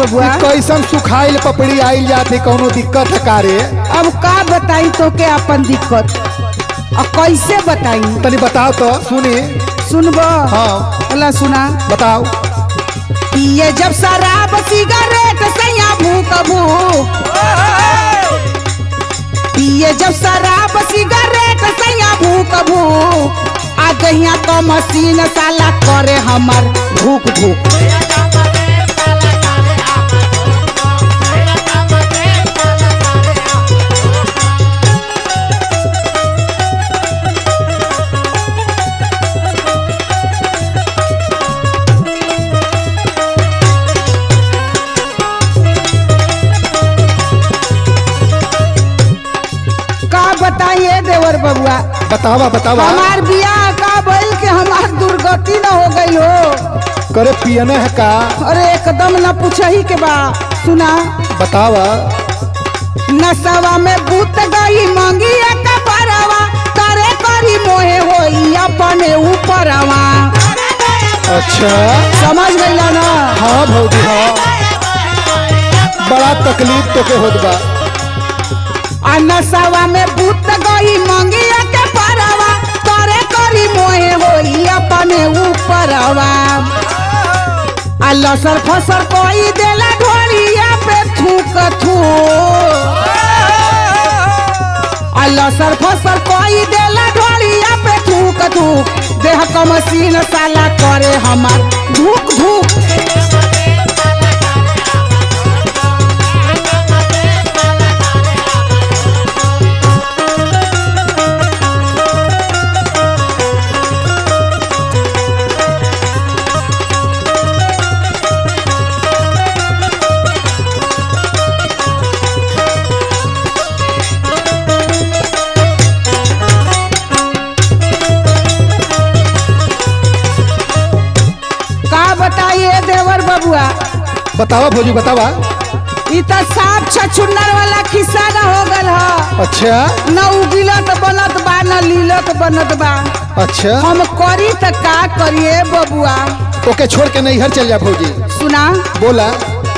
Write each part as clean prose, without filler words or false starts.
बबुआ? कैसन सुखाइल पपड़ी आइल जाती कोनो दिक्कत है कारे? अब का बताई तो के अपन दिक्कत और कैसे बताई? तनी बताओ तो सुनी। सुनबो? हाँ अल्लाह सुना। बताओ। पिए जब शराब सिगरेट सैया भूख भूख, पिए जब शराब सिगरेट सैया भूख भूख, आ गहिया तो मशीन साला करे हमर भूख भूख। बताइए देवर बबुआ? बतावा बतावा। हमार बियाह का भइल के हमार दुर्गति न हो गई हो। करे पियने है का? अरे एकदम न पूछही के बा। सुना बतावा। नसवा में बूत गई मंगी एक परवा, करे करी मोहे होई अपने ऊपरवा। अच्छा समझ गईला ना? हाँ भौजी हाँ, बड़ा तकलीफ तो के होत बा। नसवा में बूत गई मंगिया के परवा, करे करी मोहे होई अपने ऊपरवा। लसर फसर कोई देला ढोलिया पे थूक थूक, लसर फसर कोई देला ढोलिया पे थूक थूक, देह का मशीन साला करे हमार धूक धूक। बताइए देवर बबुआ? बतावा भौजी बतावा। इ त साफ छछुन्नर वाला खिस्सा न हो गल ह। अच्छा न उगिलत बनत बा न लीलत बनत बा। अच्छा हम करी त का करिए बबुआ? ओके छोड़ के नैहर चल जा भौजी। सुना बोला।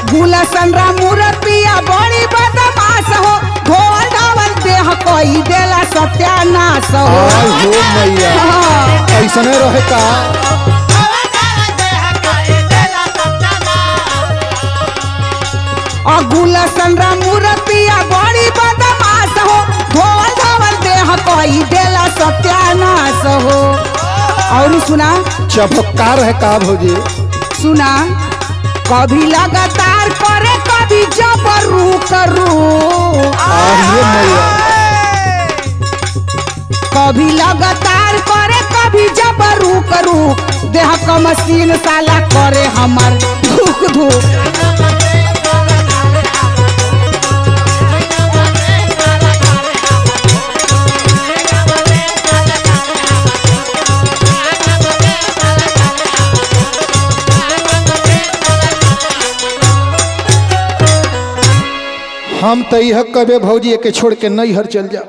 भूला संरा मुरतिया बड़ी बदमाश हो, ढोल ढावल देह कोई देला सत्यानाश हो। आय हो मैया, ऐसने रहे का? अगुला संरा मुरतिया बड़ी बदमाश हो, ढोल ढावल देह कोई देला सत्यानाश हो। और सुना चमत्कार है का भौजी? सुना कभी लगातार करे कभी जबरू करू, कभी लगातार करे कभी जबरू करू, देह का मशीन साला करे हमार धूक धूक। हम तो यह कबे भौजी के छोड़ के नैहर चल जा।